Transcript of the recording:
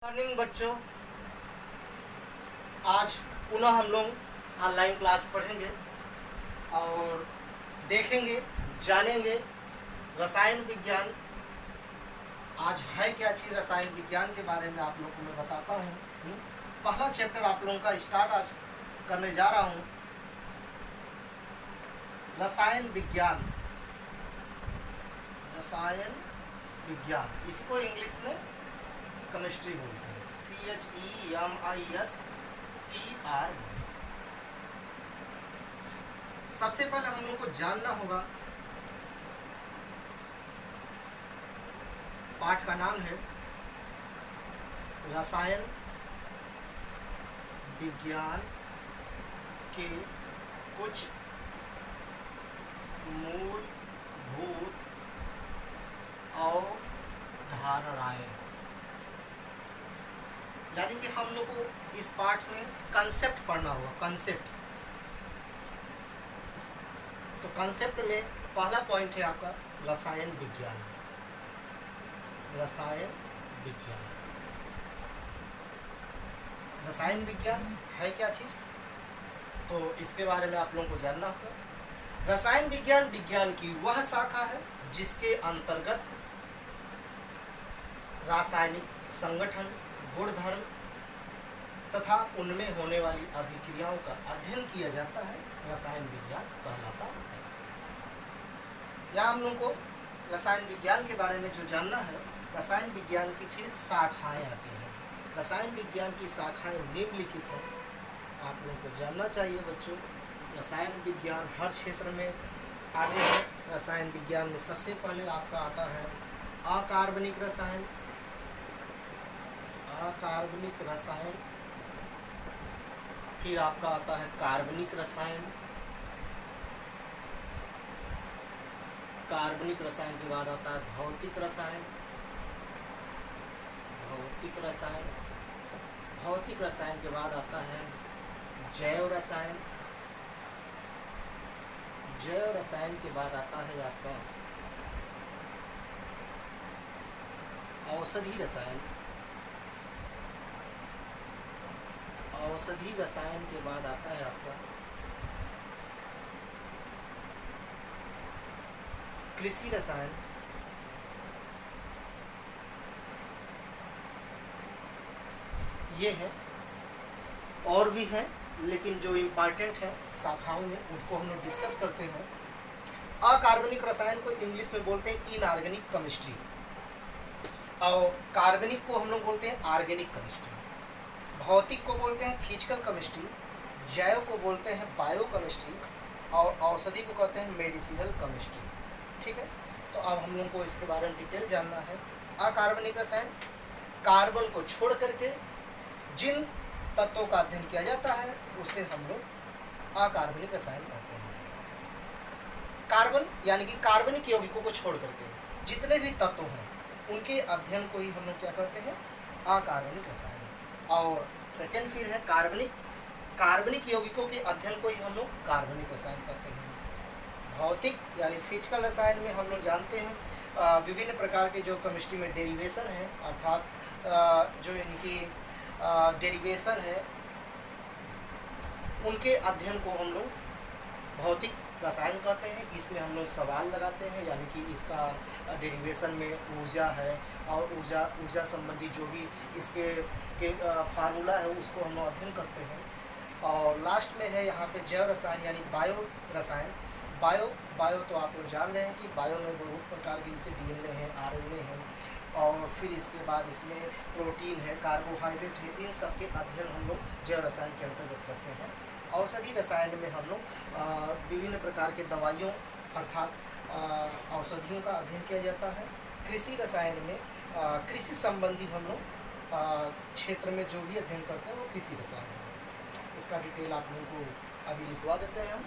Morning बच्चों, आज पुनः हम लोग ऑनलाइन क्लास पढ़ेंगे और देखेंगे, जानेंगे रसायन विज्ञान। आज है क्या चीज़ रसायन विज्ञान के बारे में आप लोग को मैं बताता हूँ। पहला चैप्टर आप लोगों का स्टार्ट आज करने जा रहा हूँ, रसायन विज्ञान। रसायन विज्ञान, इसको इंग्लिश में केमिस्ट्री बोलते हैं, CHEMISTRY। सबसे पहले हम लोग को जानना होगा, पाठ का नाम है रसायन विज्ञान के कुछ मूलभूत अवधारणाएं। यानी कि हम लोग को इस पाठ में कंसेप्ट पढ़ना होगा, कंसेप्ट। तो कंसेप्ट में पहला पॉइंट है आपका रसायन विज्ञान। रसायन विज्ञान, रसायन विज्ञान है क्या चीज, तो इसके बारे में आप लोगों को जानना होगा। रसायन विज्ञान विज्ञान की वह शाखा है जिसके अंतर्गत रासायनिक संगठन, गुणधर्म तथा उनमें होने वाली अभिक्रियाओं का अध्ययन किया जाता है, रसायन विज्ञान कहलाता है। यहाँ हम लोग को रसायन विज्ञान के बारे में जो जानना है, रसायन विज्ञान की फिर शाखाएं आती हैं। रसायन विज्ञान की शाखाएं निम्नलिखित हैं, आप लोगों को जानना चाहिए बच्चों। रसायन विज्ञान हर क्षेत्र में आगे है। रसायन विज्ञान में सबसे पहले आपका आता है अकार्बनिक रसायन। अकार्बनिक रसायन, फिर आपका आता है कार्बनिक रसायन। कार्बनिक रसायन के बाद आता है भौतिक रसायन। भौतिक रसायन, भौतिक रसायन के बाद आता है जैव रसायन। जैव रसायन के बाद आता है आपका औषधि रसायन। औषधि रसायन के बाद आता है आपका कृषि रसायन। ये है, और भी हैं, लेकिन जो इम्पॉर्टेंट है शाखाओं में उनको हम लोग डिस्कस करते हैं। अकार्बनिक रसायन को इंग्लिश में बोलते हैं इनऑर्गेनिक केमिस्ट्री, और कार्बनिक को हम लोग बोलते हैं ऑर्गेनिक केमिस्ट्री। भौतिक को बोलते हैं फिजिकल केमिस्ट्री, जैव को बोलते हैं बायो केमिस्ट्री, और औषधि को कहते हैं मेडिसिनल केमिस्ट्री। ठीक है, तो अब हम लोग को इसके बारे में डिटेल जानना है। अकार्बनिक रसायन, कार्बन को छोड़ करके जिन तत्वों का अध्ययन किया जाता है उसे हम लोग अकार्बनिक रसायन कहते हैं। कार्बन यानी कि कार्बनिक यौगिकों को छोड़ करके जितने भी तत्व हैं उनके अध्ययन को ही हम लोग क्या कहते हैं, अकार्बनिक रसायन। और सेकंड फिर है कार्बनिक, कार्बनिक यौगिकों के अध्ययन को ही हम लोग कार्बनिक रसायन कहते हैं। भौतिक यानी फिजिकल रसायन में हम लोग जानते हैं विभिन्न प्रकार के जो केमिस्ट्री में डेरिवेशन है, अर्थात जो इनकी डेरिवेशन है उनके अध्ययन को हम लोग भौतिक रसायन कहते हैं। इसमें हम लोग सवाल लगाते हैं, यानी कि इसका डेरिवेशन में ऊर्जा है और ऊर्जा संबंधी जो भी इसके फार्मूला है उसको हम लोग अध्ययन करते हैं। और लास्ट में है यहाँ पे जैव रसायन यानी बायो रसायन। बायो तो आप लोग जान रहे हैं कि बायो में बहुत प्रकार के जैसे DNA है, RNA है, और फिर इसके बाद इसमें प्रोटीन है, कार्बोहाइड्रेट है, इन सब के अध्ययन हम लोग जैव रसायन के अंतर्गत करते हैं। औषधि रसायन में हम लोग विभिन्न प्रकार के दवाइयों अर्थात औषधियों का अध्ययन किया जाता है। कृषि रसायन में कृषि संबंधी हम लोग क्षेत्र में जो भी अध्ययन करते हैं वो कृषि रसायन है। इसका डिटेल आप लोगों को अभी लिखवा देते हैं हम।